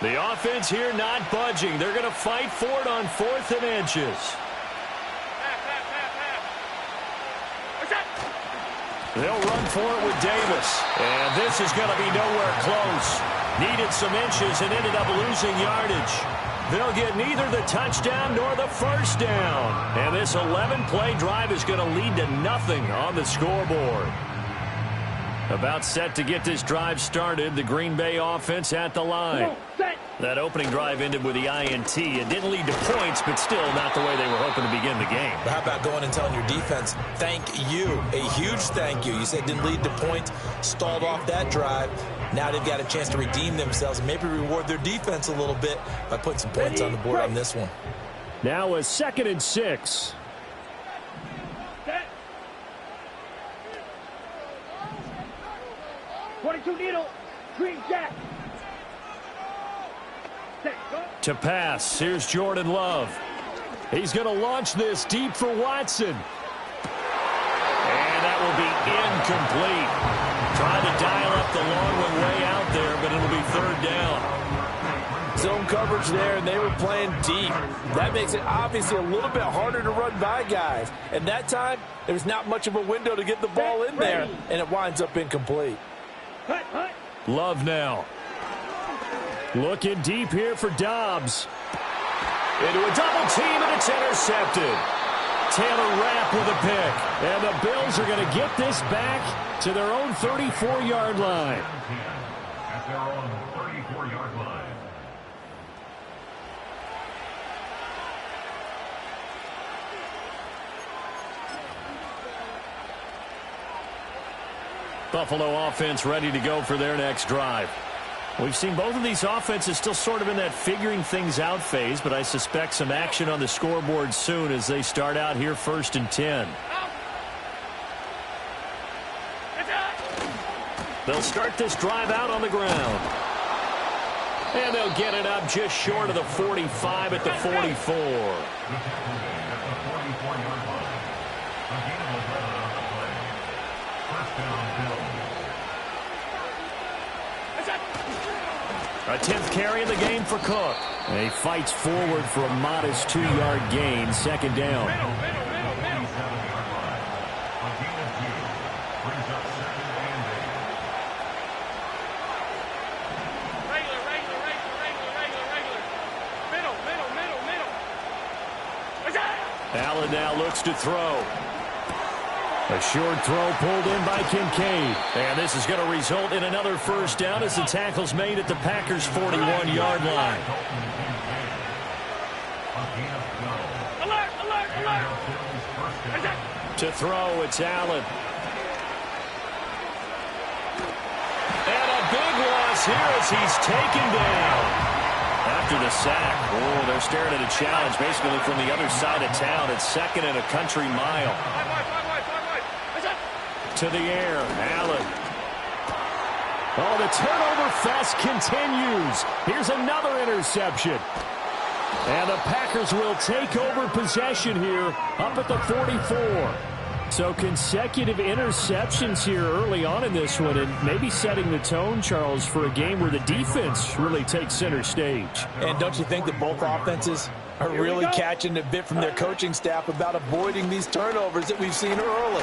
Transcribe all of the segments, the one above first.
The offense here not budging. They're going to fight for it on 4th and inches. They'll run for it with Davis. And this is going to be nowhere close. Needed some inches and ended up losing yardage. They'll get neither the touchdown nor the first down. And this 11-play drive is going to lead to nothing on the scoreboard. About set to get this drive started. The Green Bay offense at the line. That opening drive ended with the INT. It didn't lead to points, but still not the way they were hoping to begin the game. How about going and telling your defense, thank you, a huge thank you. You said it didn't lead to points, stalled off that drive. Now they've got a chance to redeem themselves and maybe reward their defense a little bit by putting some points on the board on this one. Now a 2nd and 6. 22 needle, green jack. To pass, here's Jordan Love. He's going to launch this deep for Watson. And that will be incomplete. Trying to dial up the long one way out there, but it'll be 3rd down. Zone coverage there, and they were playing deep. That makes it obviously a little bit harder to run by guys. And that time, there's not much of a window to get the ball in there, and it winds up incomplete. Love now. Looking deep here for Dobbs. Into a double team, and it's intercepted. Taylor Rapp with a pick. And the Bills are going to get this back to their own 34-yard line. At their own 34-yard line. Buffalo offense ready to go for their next drive. We've seen both of these offenses still sort of in that figuring things out phase, but I suspect some action on the scoreboard soon as they start out here 1st and 10. They'll start this drive out on the ground. And they'll get it up just short of the 45 at the 44. A 10th carry in the game for Cook. And he fights forward for a modest 2-yard gain, 2nd down. Allen now looks to throw. A short throw pulled in by Kincaid. And this is going to result in another first down as the tackle's made at the Packers' 41-yard line. Alert, alert, alert. To throw, it's Allen. And a big loss here as he's taken down. After the sack, oh, they're staring at a challenge basically from the other side of town. It's 2nd and a country mile. To the air, Allen. Oh, the turnover fest continues. Here's another interception. And the Packers will take over possession here up at the 44. So consecutive interceptions here early on in this one, and maybe setting the tone, Charles, for a game where the defense really takes center stage. And don't you think that both offenses are really catching a bit from their coaching staff about avoiding these turnovers that we've seen early?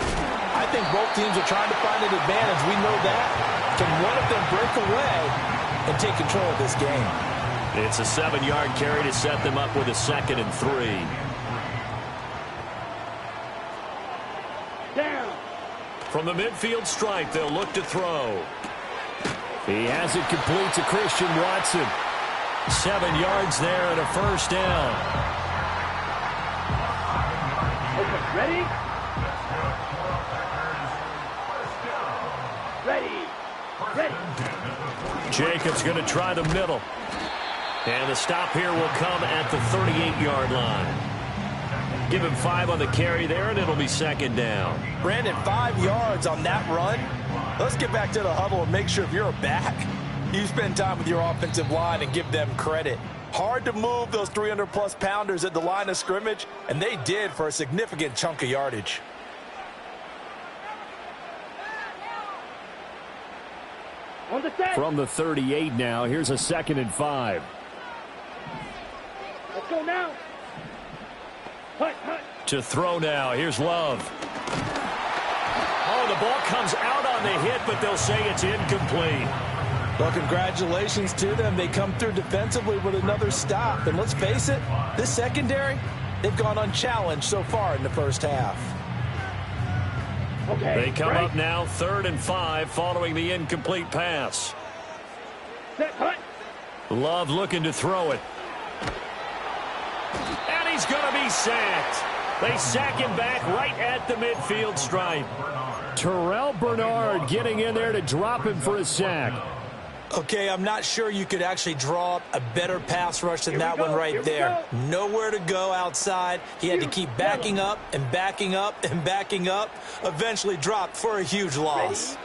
I think both teams are trying to find an advantage. We know that. Can one of them break away and take control of this game? It's a 7-yard carry to set them up with a 2nd and 3. Down. From the midfield stripe, they'll look to throw. He has it complete to Christian Watson. 7 yards there and a first down. Okay, ready? Ready. Jacobs going to try the middle. And the stop here will come at the 38-yard line. Give him 5 on the carry there, and it'll be 2nd down. Brandon, 5 yards on that run. Let's get back to the huddle and make sure if you're a back, you spend time with your offensive line and give them credit. Hard to move those 300-plus pounders at the line of scrimmage, and they did for a significant chunk of yardage. On the set. From the 38 now, here's a 2nd and 5. Let's go now. Hut, hut. To throw now, here's Love. Oh, the ball comes out on the hit, but they'll say it's incomplete. Well, congratulations to them. They come through defensively with another stop. And let's face it, this secondary, they've gone unchallenged so far in the first half. Okay. They come up now 3rd and 5 following the incomplete pass. Set, hut. Love looking to throw it. And he's going to be sacked. They sack him back right at the midfield stripe. Terrell Bernard getting in there to drop him for a sack. Okay, I'm not sure you could actually draw up a better pass rush than that one right there. Nowhere to go outside. He had to keep backing up and backing up and backing up. Eventually dropped for a huge loss.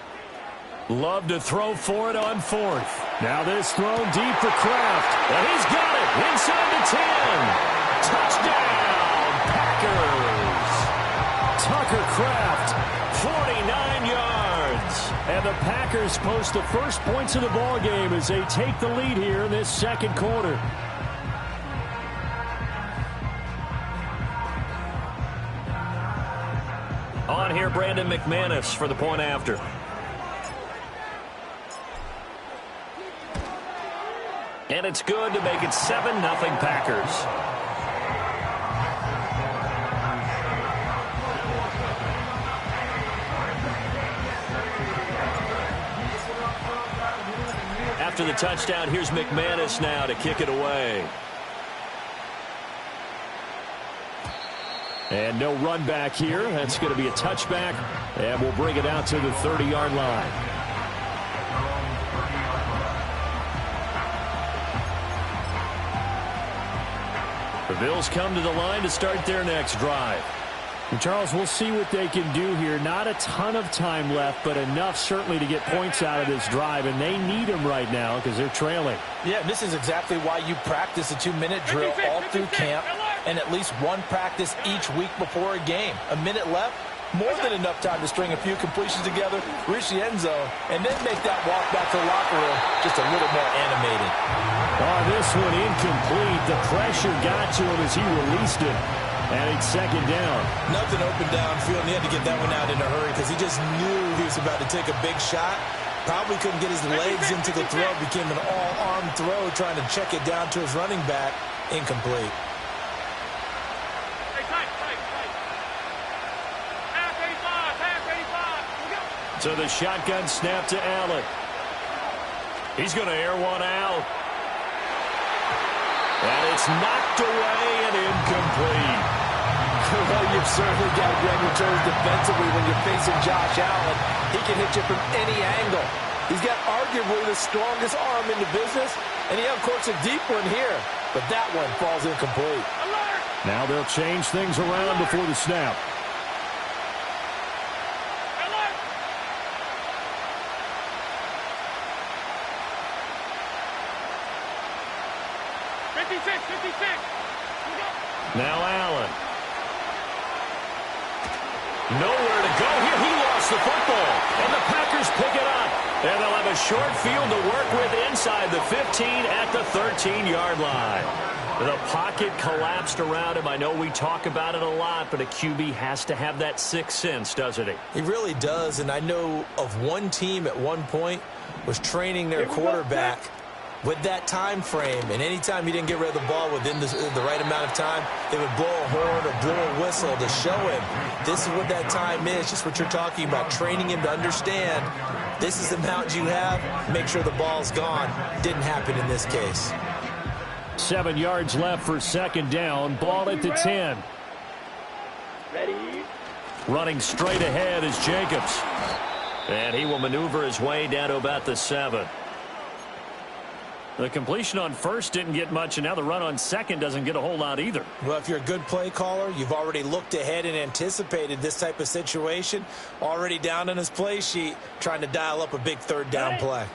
Love to throw for it on 4th. Now this thrown deep for Kraft. And he's got it inside the 10. Touchdown, Packers. Tucker Kraft, 49 yards. And the Packers post the first points of the ball game as they take the lead here in this 2nd quarter. On here, Brandon McManus for the point after. And it's good to make it 7-0 Packers. After the touchdown, here's McManus now to kick it away. And no run back here. That's going to be a touchback. And we'll bring it out to the 30-yard line. The Bills come to the line to start their next drive. And Charles, we'll see what they can do here. Not a ton of time left, but enough certainly to get points out of this drive, and they need them right now because they're trailing. Yeah, this is exactly why you practice a 2-minute drill all through camp and at least one practice each week before a game. A minute left, more than enough time to string a few completions together, reach the end zone, and then make that walk back to the locker room just a little more animated. Oh, this one incomplete. The pressure got to him as he released it. And it's 2nd down. Nothing open downfield, and he had to get that one out in a hurry because he just knew he was about to take a big shot. Probably couldn't get his legs into the throw. Became an all-arm throw trying to check it down to his running back. Incomplete. So the shotgun snap to Allen. He's going to air one out. And it's knocked away and incomplete. Well, you've certainly got to be on your toes defensively when you're facing Josh Allen. He can hit you from any angle. He's got arguably the strongest arm in the business, and he, of course, a deep one here. But that one falls incomplete. Now they'll change things around before the snap. Now Allen. Nowhere to go here. He lost the football. And the Packers pick it up. And they'll have a short field to work with inside the 15 at the 13-yard line. The pocket collapsed around him. I know we talk about it a lot, but a QB has to have that sixth sense, doesn't he? He really does, and I know of one team at one point was training their quarterback with that time frame, and anytime he didn't get rid of the ball within the right amount of time, they would blow a horn or blow a whistle to show him this is what that time is, just what you're talking about, training him to understand this is the amount you have, make sure the ball's gone. Didn't happen in this case. 7 yards left for 2nd down, ball at the 10. Ready? Running straight ahead is Jacobs. And he will maneuver his way down to about the 7. The completion on first didn't get much, and now the run on second doesn't get a whole lot either. Well, if you're a good play caller, you've already looked ahead and anticipated this type of situation. Already down on his play sheet, trying to dial up a big 3rd down play.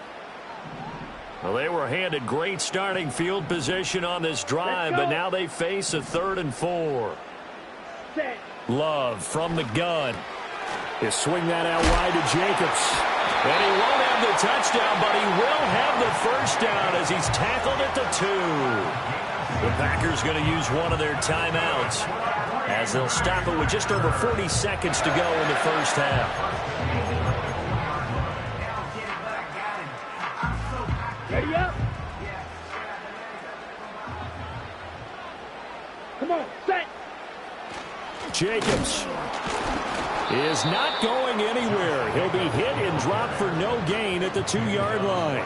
Well, they were handed great starting field position on this drive, but now they face a 3rd and 4. Set. Love from the gun. He'll swing that out wide to Jacobs. And he won't have the touchdown, but he will have the first down as he's tackled at the 2. The Packers going to use one of their timeouts as they'll stop it with just over 40 seconds to go in the first half. Ready up. Come on, set. Jacobs is not going anywhere. He'll be hit and dropped for no gain at the 2-yard line.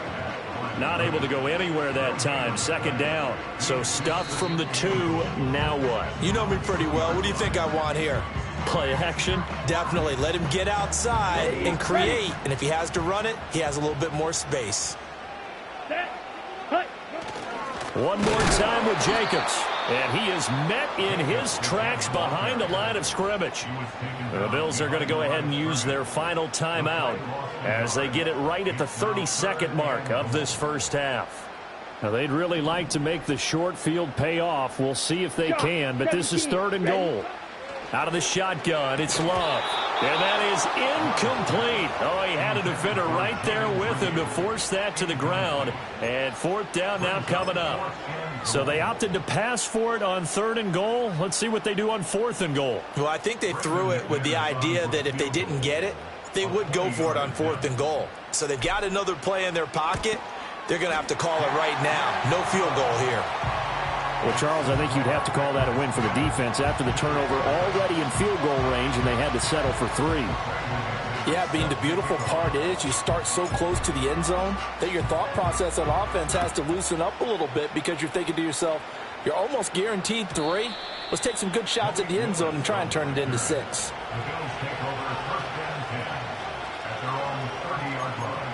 Not able to go anywhere that time. Second down. So stuffed from the 2. Now what? You know me pretty well. What do you think I want here? Play action? Definitely. Let him get outside and create. And if he has to run it, he has a little bit more space. Set. Hut. One more time with Jacobs. And he is met in his tracks behind the line of scrimmage. The Bills are going to go ahead and use their final timeout as they get it right at the 32nd mark of this first half. Now, they'd really like to make the short field pay off. We'll see if they can, but this is 3rd and goal. Out of the shotgun, it's Love. And that is incomplete. Oh, he had a defender right there with him to force that to the ground. And 4th down now coming up. So they opted to pass for it on 3rd and goal. Let's see what they do on 4th and goal. Well, I think they threw it with the idea that if they didn't get it, they would go for it on 4th and goal. So they've got another play in their pocket. They're going to have to call it right now. No field goal here. Well, Charles, I think you'd have to call that a win for the defense after the turnover already in field goal range, and they had to settle for 3. Yeah, Bean, the beautiful part is you start so close to the end zone that your thought process on offense has to loosen up a little bit because you're thinking to yourself, you're almost guaranteed 3. Let's take some good shots at the end zone and try and turn it into 6. The Bills take over 1st and 10 at their own 30-yard line.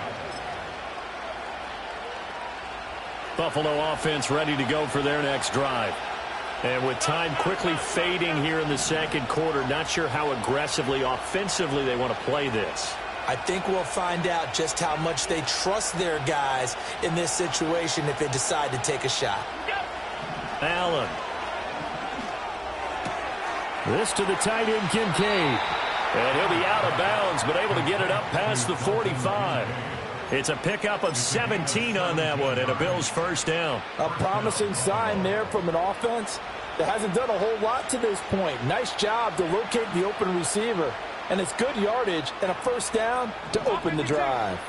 Buffalo offense ready to go for their next drive. And with time quickly fading here in the second quarter, not sure how aggressively, offensively they want to play this. I think we'll find out just how much they trust their guys in this situation if they decide to take a shot. Allen. This to the tight end, Kincaid. And he'll be out of bounds, but able to get it up past the 45. It's a pickup of 17 on that one, and a Bills first down. A promising sign there from an offense that hasn't done a whole lot to this point. Nice job to locate the open receiver. And it's good yardage and a first down to open the drive.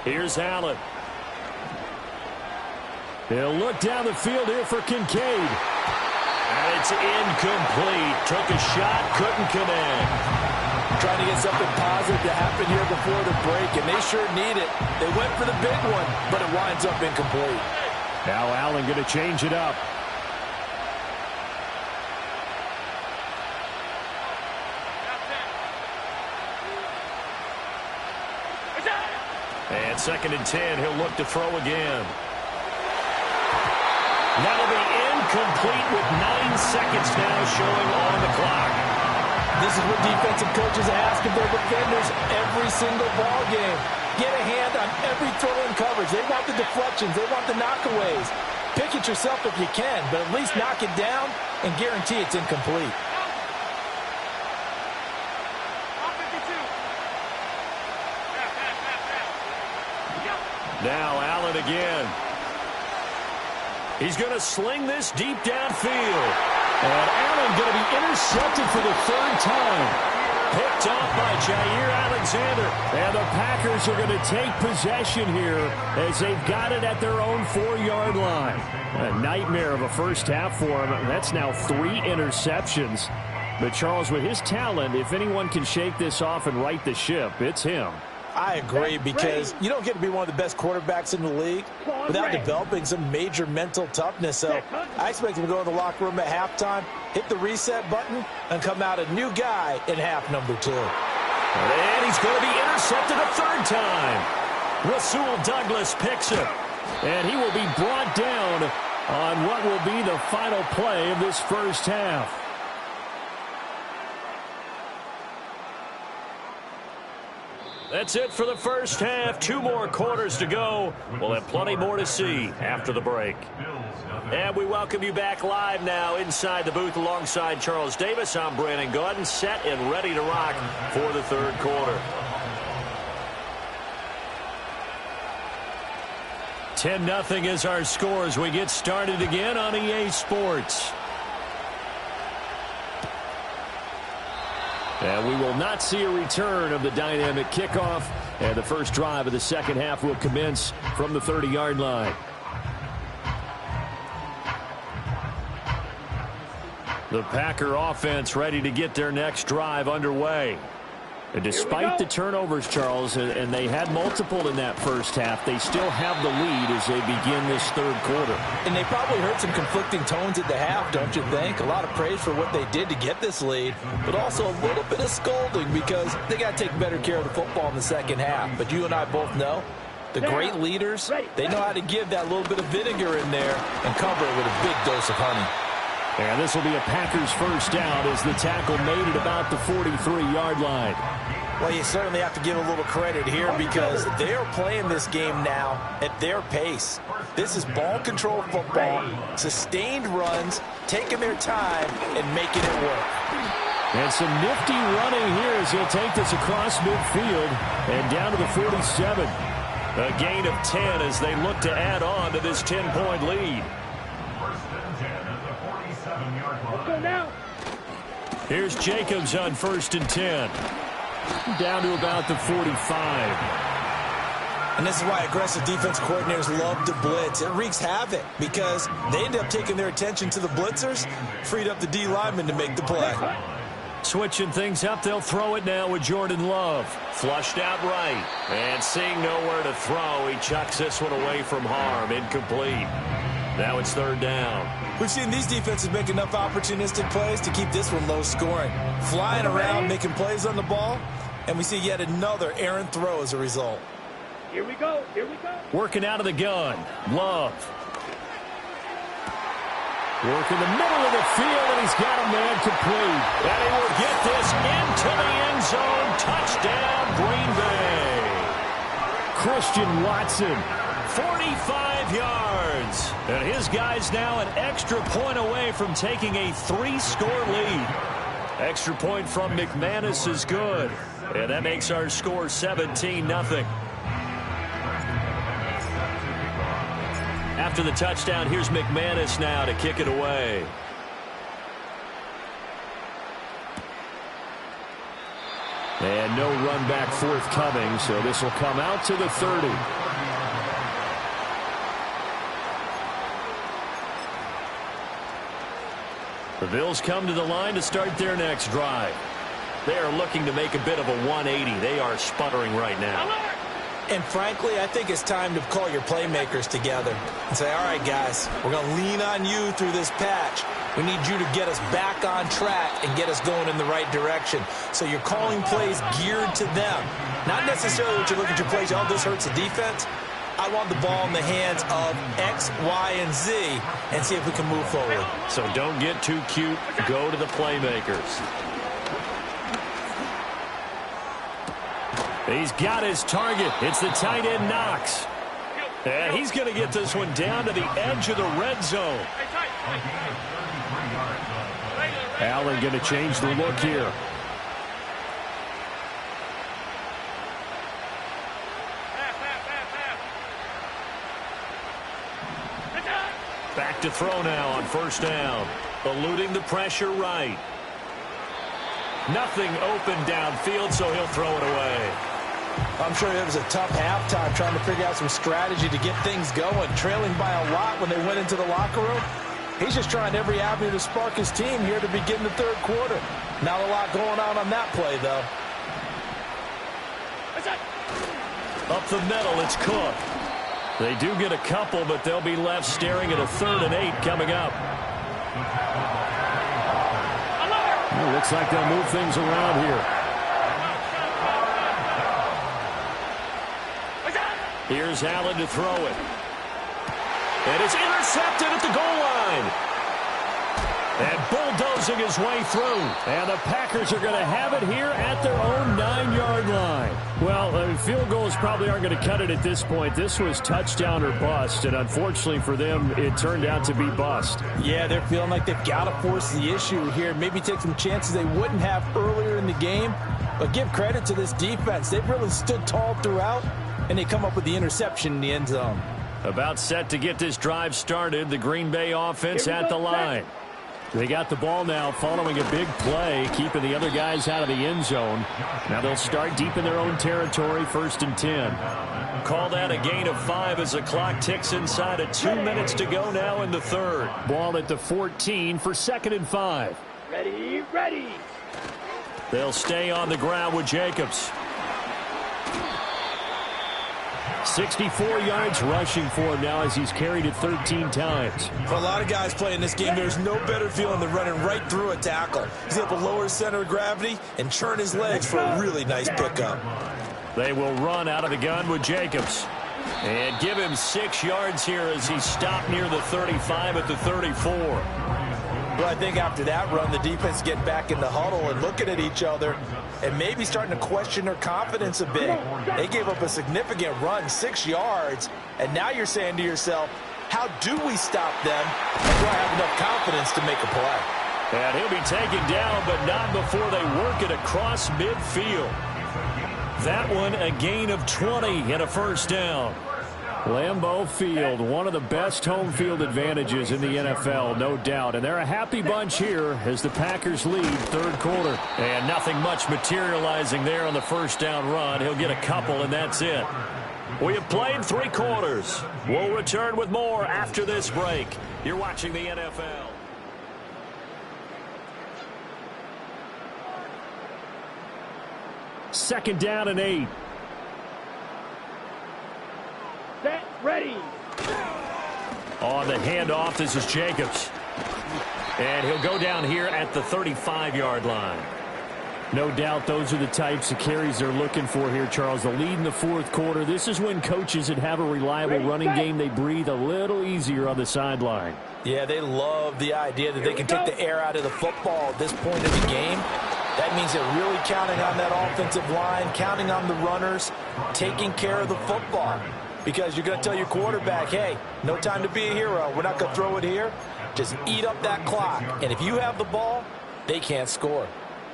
Here's Allen. He'll look down the field here for Kincaid. And it's incomplete. Took a shot, couldn't connect. Trying to get something positive to happen here before the break, and they sure need it. They went for the big one, but it winds up incomplete. Now Allen going to change it up. And 2nd and 10, he'll look to throw again. That'll be incomplete with 9 seconds now showing on the clock. This is what defensive coaches ask of their defenders every single ball game. Get a hand on every throw-in coverage. They want the deflections. They want the knockaways. Pick it yourself if you can, but at least knock it down and guarantee it's incomplete. Now Allen again. He's going to sling this deep downfield. And Allen going to be intercepted for the 3rd time. Picked off by Jair Alexander. And the Packers are going to take possession here as they've got it at their own 4-yard line. A nightmare of a first half for him. That's now 3 interceptions. But Charles, with his talent, if anyone can shake this off and right the ship, it's him. I agree, because you don't get to be one of the best quarterbacks in the league without developing some major mental toughness. So I expect him to go in the locker room at halftime, hit the reset button, and come out a new guy in half number 2. And he's going to be intercepted a 3rd time. Rasul Douglas picks it. And he will be brought down on what will be the final play of this first half. That's it for the first half. 2 more quarters to go. We'll have plenty more to see after the break. And we welcome you back live now inside the booth alongside Charles Davis. I'm Brandon Gaudin, set and ready to rock for the third quarter. 10-0 is our score as we get started again on EA Sports. And we will not see a return of the dynamic kickoff. And the first drive of the second half will commence from the 30-yard line. The Packer offense ready to get their next drive underway. And despite the turnovers, Charles, and they had multiple in that first half, they still have the lead as they begin this third quarter. And they probably heard some conflicting tones at the half, don't you think? A lot of praise for what they did to get this lead, but also a little bit of scolding because they got to take better care of the football in the second half. But you and I both know the great leaders, they know how to give that little bit of vinegar in there and cover it with a big dose of honey. And this will be a Packers first down as the tackle made it about the 43-yard line. Well, you certainly have to give a little credit here because they're playing this game now at their pace. This is ball control football, sustained runs, taking their time and making it work. And some nifty running here as he'll take this across midfield and down to the 47. A gain of 10 as they look to add on to this 10-point lead. Let's go now. Here's Jacobs on 1st and 10. Down to about the 45. And this is why aggressive defense coordinators love to blitz. It wreaks havoc because they end up taking their attention to the blitzers, freed up the D lineman to make the play. Switching things up, they'll throw it now with Jordan Love. Flushed out right. And seeing nowhere to throw, he chucks this one away from harm. Incomplete. Now it's third down. We've seen these defenses make enough opportunistic plays to keep this one low scoring. Flying around, making plays on the ball, and we see yet another errant throw as a result. Here we go. Here we go. Working out of the gun. Love. Working the middle of the field, and he's got a man complete. And he will get this into the end zone. Touchdown, Green Bay. Christian Watson. 45 yards. And his guy's now an extra point away from taking a 3-score lead. Extra point from McManus is good. And that makes our score 17-0. After the touchdown, here's McManus now to kick it away. And no run back forthcoming, so this will come out to the 30. The Bills come to the line to start their next drive. They are looking to make a bit of a 180. They are sputtering right now. And frankly, I think it's time to call your playmakers together and say, all right, guys, we're going to lean on you through this patch. We need you to get us back on track and get us going in the right direction. So you're calling plays geared to them. Not necessarily what you look at your plays, oh, this hurts the defense. I want the ball in the hands of X, Y, and Z and see if we can move forward. So don't get too cute. Go to the playmakers. He's got his target. It's the tight end, Knox. And he's going to get this one down to the edge of the red zone. Allen going to change the look here. Back to throw now on first down. Eluding the pressure right. Nothing open downfield, so he'll throw it away. I'm sure it was a tough halftime trying to figure out some strategy to get things going. Trailing by a lot when they went into the locker room. He's just trying every avenue to spark his team here to begin the third quarter. Not a lot going on that play, though. Up the middle, it's Cook. They do get a couple, but they'll be left staring at a 3rd and 8 coming up. It looks like they'll move things around here. Here's Allen to throw it. And it's intercepted at the goal line. And bulldozing his way through. And the Packers are going to have it here at their own 9-yard line. Well, field goals probably aren't going to cut it at this point. This was touchdown or bust, and unfortunately for them, it turned out to be bust. Yeah, they're feeling like they've got to force the issue here. Maybe take some chances they wouldn't have earlier in the game. But give credit to this defense. They've really stood tall throughout, and they come up with the interception in the end zone. About set to get this drive started, the Green Bay offense at the line. They got the ball now following a big play, keeping the other guys out of the end zone. Now they'll start deep in their own territory, 1st and 10. Call that a gain of 5 as the clock ticks inside of 2 minutes to go now in the third. Ball at the 14 for 2nd and 5. Ready, ready. They'll stay on the ground with Jacobs. 64 yards rushing for him now as he's carried it 13 times. For a lot of guys playing this game, there's no better feeling than running right through a tackle. He's able to lower his center of gravity and churn his legs for a really nice pickup. They will run out of the gun with Jacobs. And give him 6 yards here as he stopped near the 35 at the 34. But I think after that run, the defense getting back in the huddle and looking at each other and maybe starting to question their confidence a bit. They gave up a significant run, 6 yards, and now you're saying to yourself, how do we stop them? And do I have enough confidence to make a play? And he'll be taken down, but not before they work it across midfield. That one a gain of 20 and a 1st down. Lambeau Field, one of the best home field advantages in the NFL, no doubt. And they're a happy bunch here as the Packers lead 3rd quarter. And nothing much materializing there on the 1st down run. He'll get a couple, and that's it. We have played 3 quarters. We'll return with more after this break. You're watching the NFL. Second down and 8. Set, ready. On the handoff, this is Jacobs. And he'll go down here at the 35-yard line. No doubt those are the types of carries they're looking for here, Charles. The lead in the 4th quarter. This is when coaches that have a reliable running game, they breathe a little easier on the sideline. Yeah, they love the idea that they can take the air out of the football at this point in the game. That means they're really counting on that offensive line, counting on the runners, taking care of the football. Because you're going to tell your quarterback, hey, no time to be a hero. We're not going to throw it here. Just eat up that clock. And if you have the ball, they can't score.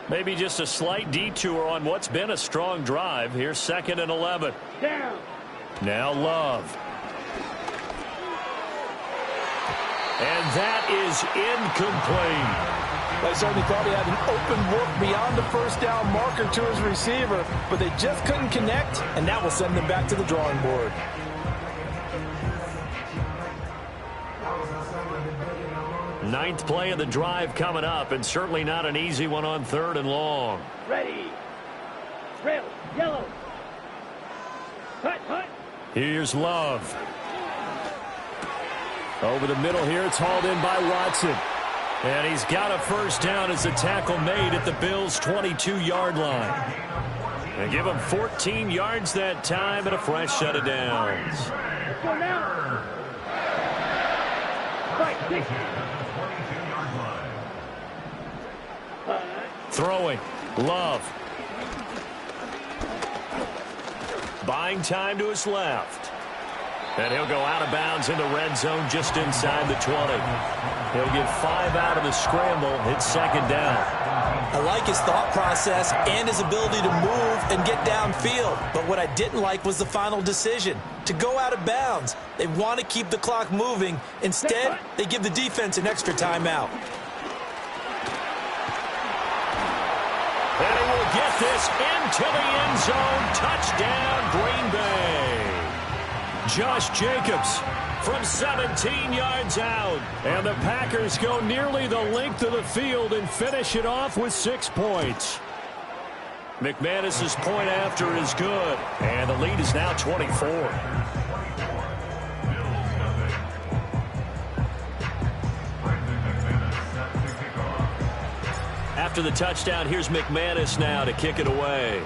Maybe just a slight detour on what's been a strong drive. Here's 2nd and 11. Down. Now Love. And that is incomplete. They certainly thought he had an open look beyond the 1st down marker to his receiver, but they just couldn't connect, and that will send them back to the drawing board. Ninth play of the drive coming up, and certainly not an easy one on 3rd and long. Ready. Trail, yellow. Hut, hut. Here's Love. Over the middle here, it's hauled in by Watson. And he's got a 1st down as the tackle made at the Bills' 22-yard line. And give him 14 yards that time and a fresh set of downs. Let's go now. Fight, 6. Throwing. Love. Buying time to his left. And he'll go out of bounds in the red zone just inside the 20. He'll get 5 out of the scramble. It's 2nd down. I like his thought process and his ability to move and get downfield. But what I didn't like was the final decision, to go out of bounds. They want to keep the clock moving. Instead, they give the defense an extra timeout. And he will get this into the end zone. Touchdown, Green Bay. Josh Jacobs from 17 yards out. And the Packers go nearly the length of the field and finish it off with 6 points. McManus's point after is good. And the lead is now 24. After the touchdown, here's McManus now to kick it away.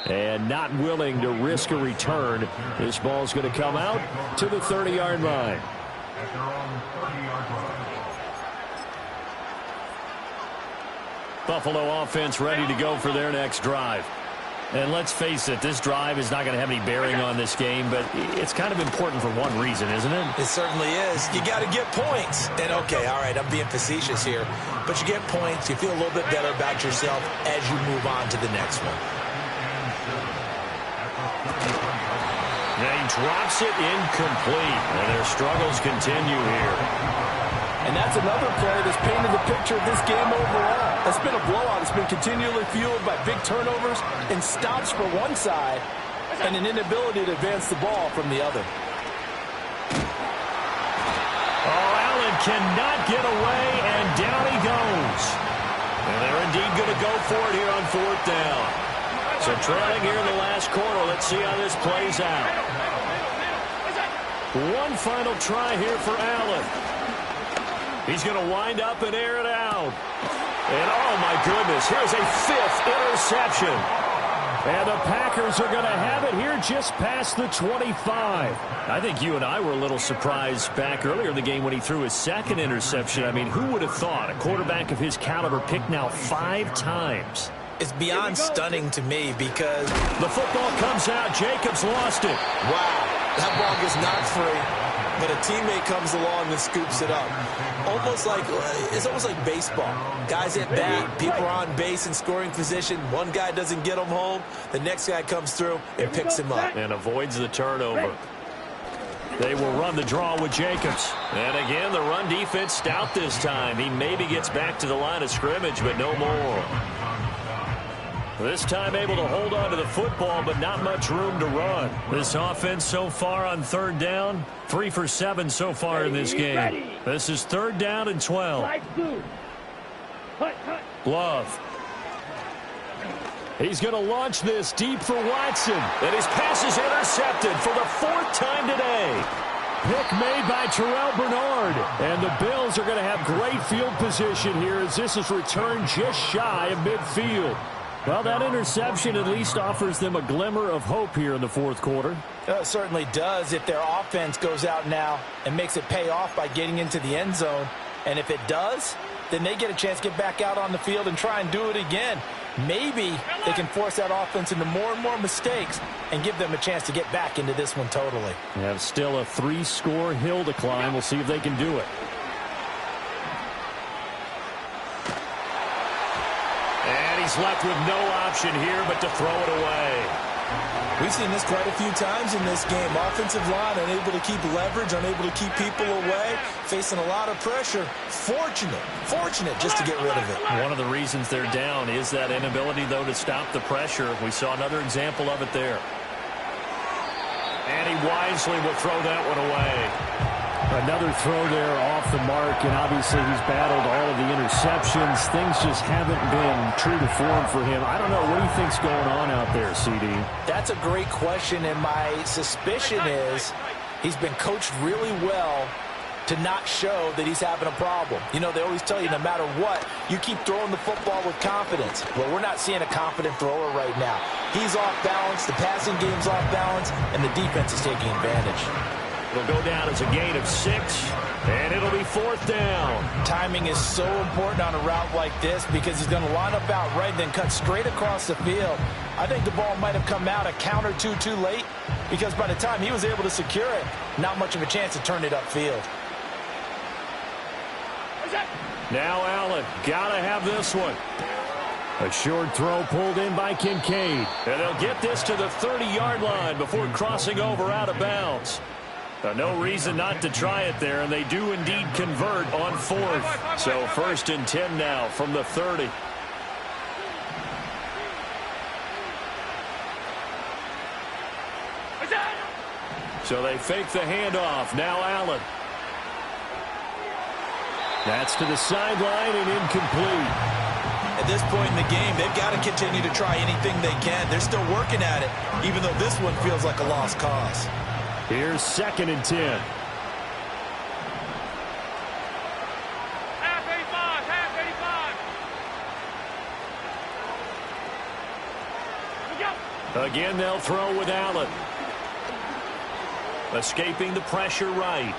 And not willing to risk a return. This ball's going to come out to the 30-yard line. At their own 30-yard line. Buffalo offense ready to go for their next drive. And let's face it, this drive is not going to have any bearing on this game, but it's kind of important for one reason, isn't it? It certainly is. You got to get points. And, okay, all right, I'm being facetious here. But you get points, you feel a little bit better about yourself as you move on to the next one. And he drops it incomplete. And their struggles continue here. And that's another play that's painted the picture of this game overall. It's been a blowout. It's been continually fueled by big turnovers and stops for one side and an inability to advance the ball from the other. Oh, Allen cannot get away, and down he goes. And they're indeed going to go for it here on 4th down. So trailing here in the last quarter. Let's see how this plays out. One final try here for Allen. He's going to wind up and air it out. And, oh, my goodness, here's a 5th interception. And the Packers are going to have it here just past the 25. I think you and I were a little surprised back earlier in the game when he threw his 2nd interception. I mean, who would have thought a quarterback of his caliber picked now 5 times? It's beyond stunning to me because the football comes out. Jacobs lost it. Wow, that ball gets knocked free. But a teammate comes along and scoops it up. It's almost like baseball. Guys at bat, people are on base in scoring position. One guy doesn't get him home. The next guy comes through and picks him up. And avoids the turnover. They will run the draw with Jacobs. And again, the run defense stout this time. He maybe gets back to the line of scrimmage, but no more. This time able to hold on to the football, but not much room to run. This offense so far on 3rd down, 3 for 7 so far in this game. This is 3rd down and 12. Love. He's going to launch this deep for Watson. And his pass is intercepted for the 4th time today. Pick made by Terrell Bernard. And the Bills are going to have great field position here as this is returned just shy of midfield. Well, that interception at least offers them a glimmer of hope here in the 4th quarter. It certainly does if their offense goes out now and makes it pay off by getting into the end zone. And if it does, then they get a chance to get back out on the field and try and do it again. Maybe they can force that offense into more and more mistakes and give them a chance to get back into this one totally. They have still a 3-score hill to climb. We'll see if they can do it. And he's left with no option here but to throw it away. We've seen this quite a few times in this game. Offensive line unable to keep leverage, unable to keep people away, facing a lot of pressure. Fortunate just to get rid of it. One of the reasons they're down is that inability, though, to stop the pressure. We saw another example of it there. And he wisely will throw that one away. Another throw there off the mark, and obviously he's battled all of the interceptions. Things just haven't been true to form for him. I don't know. What do you think's going on out there, CD? That's a great question, and my suspicion is he's been coached really well to not show that he's having a problem. You know, they always tell you no matter what, you keep throwing the football with confidence. Well, we're not seeing a confident thrower right now. He's off balance, the passing game's off balance, and the defense is taking advantage. It'll go down as a gain of 6, and it'll be 4th down. Timing is so important on a route like this because he's going to line up out right, then cut straight across the field. I think the ball might have come out a count or two too late because by the time he was able to secure it, not much of a chance to turn it upfield. Now Allen, gotta have this one. A short throw pulled in by Kincaid. And they'll get this to the 30-yard line before crossing over out of bounds. No reason not to try it there, and they do indeed convert on 4th. So 1st and 10 now from the 30. So they fake the handoff. Now Allen. That's to the sideline and incomplete. At this point in the game, they've got to continue to try anything they can. They're still working at it, even though this one feels like a lost cause. Here's 2nd and 10. Half 85. Look out. Again, they'll throw with Allen. Escaping the pressure right.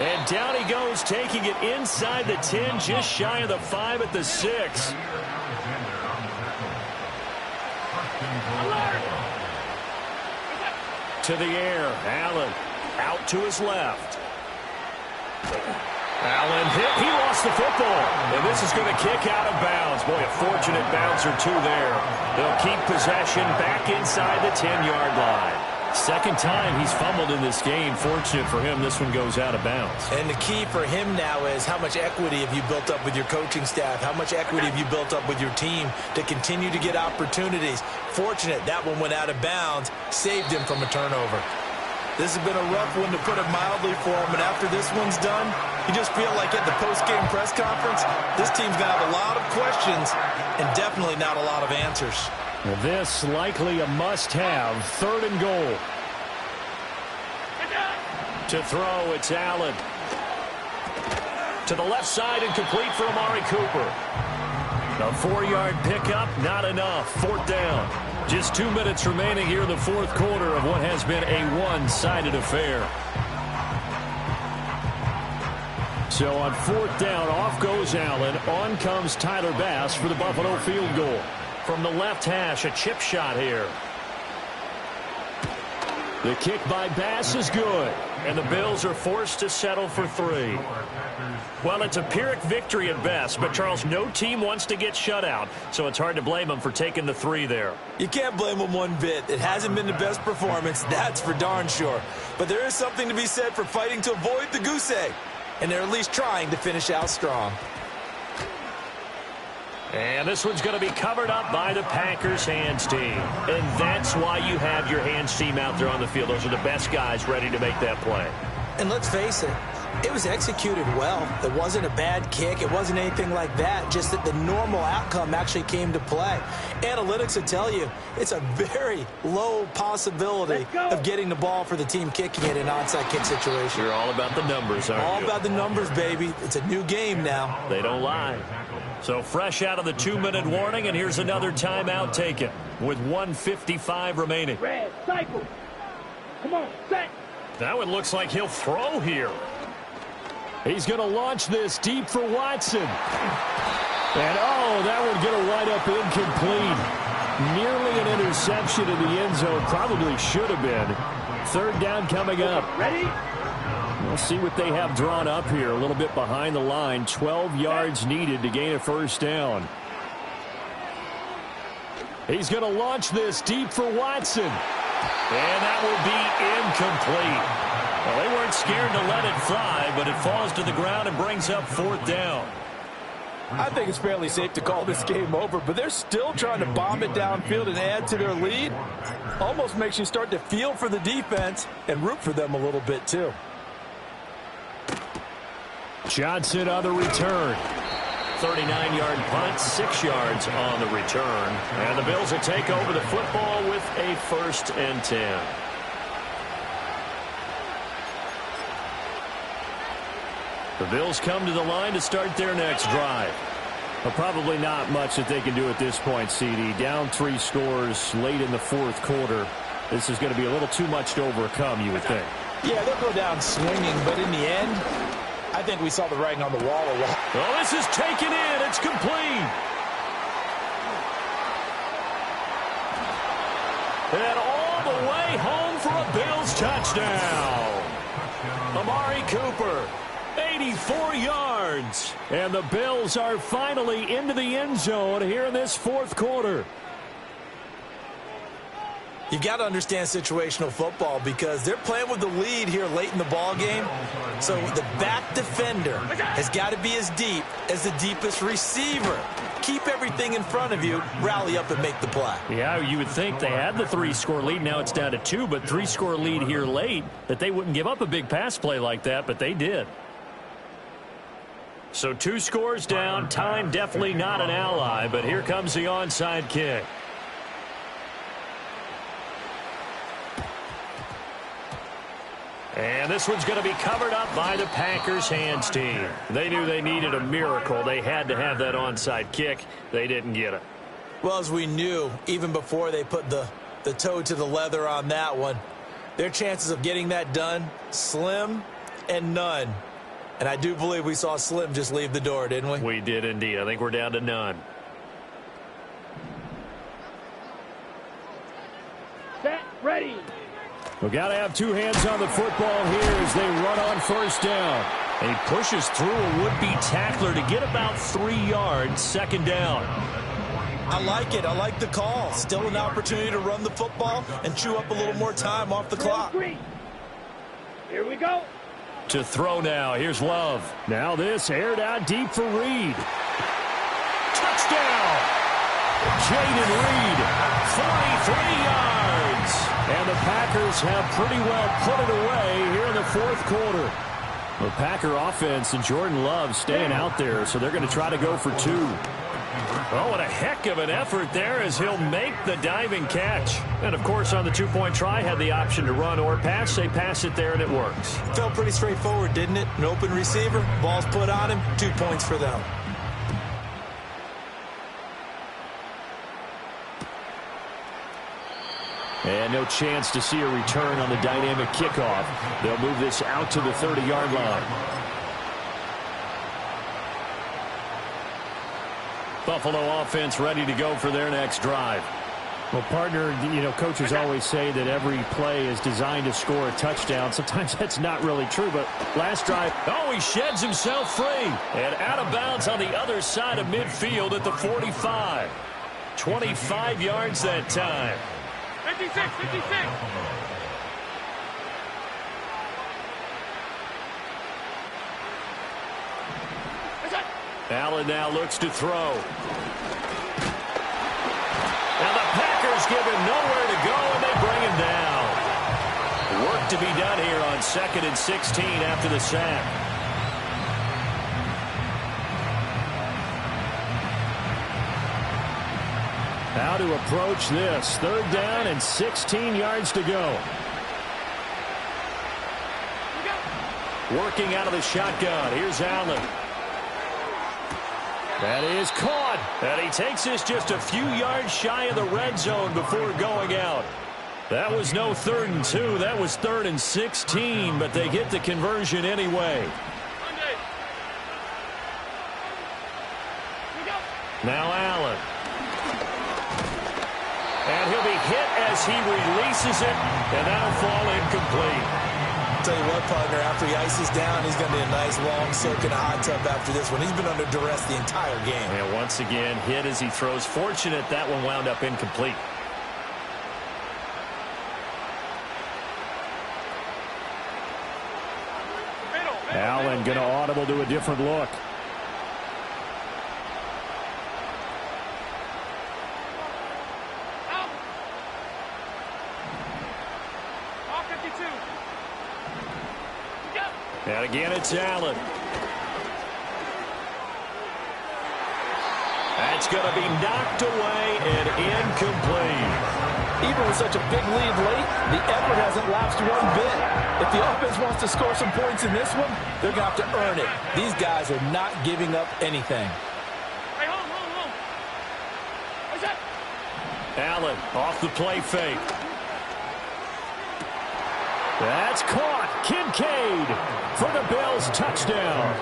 And down he goes, taking it inside the 10, just shy of the 5 at the 6. To the air, Allen out to his left. Allen hit, he lost the football, and this is going to kick out of bounds. Boy, a fortunate bounce or two there. They'll keep possession back inside the 10-yard line. Second time he's fumbled in this game. Fortunate for him, this one goes out of bounds. And the key for him now is how much equity have you built up with your coaching staff? How much equity have you built up with your team to continue to get opportunities? Fortunate that one went out of bounds, saved him from a turnover. This has been a rough one, to put it mildly, for him. And after this one's done, you just feel like at the post-game press conference, this team's going to have a lot of questions and definitely not a lot of answers. This likely a must-have. 3rd and goal. To throw, it's Allen. To the left side and complete for Amari Cooper. A 4-yard pickup, not enough. 4th down. Just 2 minutes remaining here in the 4th quarter of what has been a one-sided affair. So on 4th down, off goes Allen. On comes Tyler Bass for the Buffalo field goal. From the left hash, a chip shot here. The kick by Bass is good, and the Bills are forced to settle for 3. Well, it's a Pyrrhic victory at best, but, Charles, no team wants to get shut out, so it's hard to blame them for taking the 3 there. You can't blame them one bit. It hasn't been the best performance, that's for darn sure. But there is something to be said for fighting to avoid the goose egg, and they're at least trying to finish out strong. And this one's going to be covered up by the Packers hands team. And that's why you have your hands team out there on the field. Those are the best guys ready to make that play. And let's face it, it was executed well. It wasn't a bad kick. It wasn't anything like that. Just that the normal outcome actually came to play. Analytics will tell you it's a very low possibility of getting the ball for the team kicking it in an onside kick situation. You're all about the numbers, aren't you? All about the numbers, baby. It's a new game now. They don't lie. So fresh out of the 2-minute warning, and here's another timeout taken with 1:55 remaining. Red, cycle. Come on, set. Now it looks like he'll throw here. He's going to launch this deep for Watson. And, oh, that one going to wind up incomplete. Nearly an interception in the end zone. Probably should have been. 3rd down coming up. Ready? We'll see what they have drawn up here. A little bit behind the line. 12 yards needed to gain a 1st down. He's going to launch this deep for Watson. And that will be incomplete. Well, they weren't scared to let it fly, but it falls to the ground and brings up 4th down. I think it's fairly safe to call this game over, but they're still trying to bomb it downfield and add to their lead. Almost makes you start to feel for the defense and root for them a little bit, too. Johnson on the return. 39-yard punt, 6 yards on the return. And the Bills will take over the football with a 1st and 10. The Bills come to the line to start their next drive. But probably not much that they can do at this point, CD. Down 3 scores late in the 4th quarter. This is going to be a little too much to overcome, you would think. Yeah, they'll go down swinging, but in the end, I think we saw the writing on the wall a lot. Well, this is taken in. It's complete. And all the way home for a Bills touchdown. Amari Cooper, 84 yards. And the Bills are finally into the end zone here in this 4th quarter. You've got to understand situational football because they're playing with the lead here late in the ball game. So the back defender has got to be as deep as the deepest receiver. Keep everything in front of you, rally up and make the play. Yeah, you would think they had the 3-score lead. Now it's down to 2, but 3-score lead here late, that they wouldn't give up a big pass play like that, but they did. So 2 scores down. Time definitely not an ally, but here comes the onside kick. And this one's going to be covered up by the Packers hands team. They knew they needed a miracle. They had to have that onside kick. They didn't get it. Well, as we knew, even before they put the toe to the leather on that one, their chances of getting that done, slim and none. And I do believe we saw Slim just leave the door, didn't we? We did indeed. I think we're down to none. Set, ready. We've got to have two hands on the football here as they run on first down. And he pushes through a would-be tackler to get about 3 yards, second down. I like it. I like the call. Still an opportunity to run the football and chew up a little more time off the clock. Here we go. To throw now. Here's Love. Now this aired out deep for Reed. Touchdown! Jaden Reed, 43 yards. And the Packers have pretty well put it away here in the fourth quarter. The Packer offense and Jordan Love staying out there, so they're going to try to go for 2. Oh, what a heck of an effort there as he'll make the diving catch. And, of course, on the two-point try, had the option to run or pass. They pass it there, and it works. Felt pretty straightforward, didn't it? An open receiver, ball's put on him, 2 points for them. And no chance to see a return on the dynamic kickoff. They'll move this out to the 30-yard line. Buffalo offense ready to go for their next drive. Well, partner, you know, coaches always say that every play is designed to score a touchdown. Sometimes that's not really true, but last drive, oh, he sheds himself free. And out of bounds on the other side of midfield at the 45. 25 yards that time. 56. Allen now looks to throw. Now the Packers give him nowhere to go, and they bring him down. Work to be done here on 2nd and 16 after the sack. How to approach this. 3rd down and 16 yards to go. Working out of the shotgun. Here's Allen. That is caught. And he takes this just a few yards shy of the red zone before going out. That was no 3rd and 2. That was 3rd and 16, but they get the conversion anyway. Now Allen. And he'll be hit as he releases it, and that'll fall incomplete. Tell you what, partner, after he ices down, he's going to be a nice long soak in a hot tub after this one. He's been under duress the entire game. And once again, hit as he throws. Fortunate that one wound up incomplete. Allen going to audible to a different look. And again, it's Allen. That's going to be knocked away and incomplete. Even with such a big lead late, the effort hasn't lapsed one bit. If the offense wants to score some points in this one, they're going to have to earn it. These guys are not giving up anything. Hey, hold. What's that? Allen off the play fake. That's caught. Kincaid for the Bills touchdown.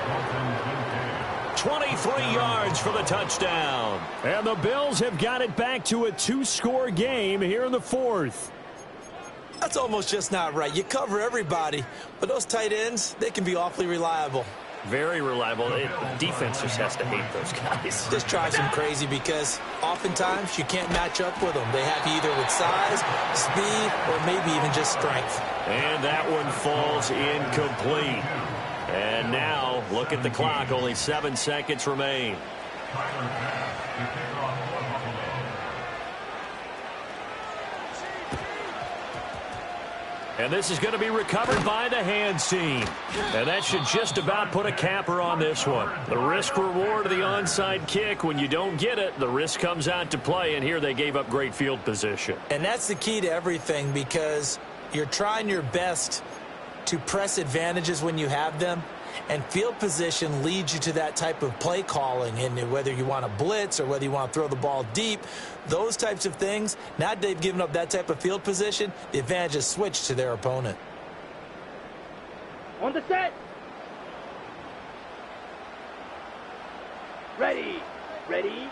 23 yards for the touchdown. And the Bills have got it back to a 2-score game here in the 4th. That's almost just not right. You cover everybody, but those tight ends, they can be awfully reliable. Very reliable. Defense just has to hate those guys. Just drives them crazy because oftentimes you can't match up with them. They have you either with size, speed, or maybe even just strength. And that one falls incomplete. And now, look at the clock. Only 7 seconds remain. And this is going to be recovered by the hands team. And that should just about put a capper on this one. The risk-reward of the onside kick. When you don't get it, the risk comes out to play. And here they gave up great field position. And that's the key to everything because you're trying your best to press advantages when you have them. And field position leads you to that type of play calling, and whether you want to blitz or whether you want to throw the ball deep, those types of things. Now they've given up that type of field position, the advantage is switched to their opponent. On the set. Ready. Ready.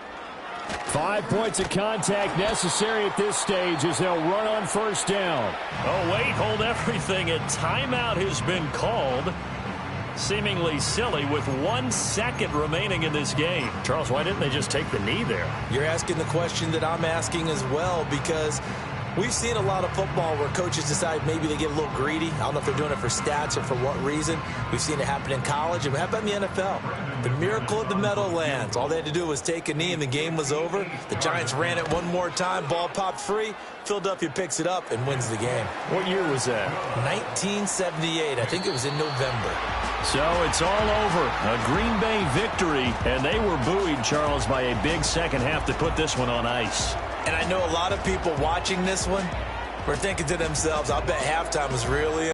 5 points of contact necessary at this stage as they'll run on first down. Oh, wait, hold everything. A timeout has been called. Seemingly silly with 1 second remaining in this game. Charles, why didn't they just take the knee there? You're asking the question that I'm asking as well, because we've seen a lot of football where coaches decide maybe they get a little greedy. I don't know if they're doing it for stats or for what reason. We've seen it happen in college, and how about in the NFL? The miracle of the Meadowlands. All they had to do was take a knee, and the game was over. The Giants ran it one more time. Ball popped free. Philadelphia picks it up and wins the game. What year was that? 1978. I think it was in November. So it's all over. A Green Bay victory, and they were buoyed, Charles, by a big second half to put this one on ice. And I know a lot of people watching this one were thinking to themselves, I bet halftime was really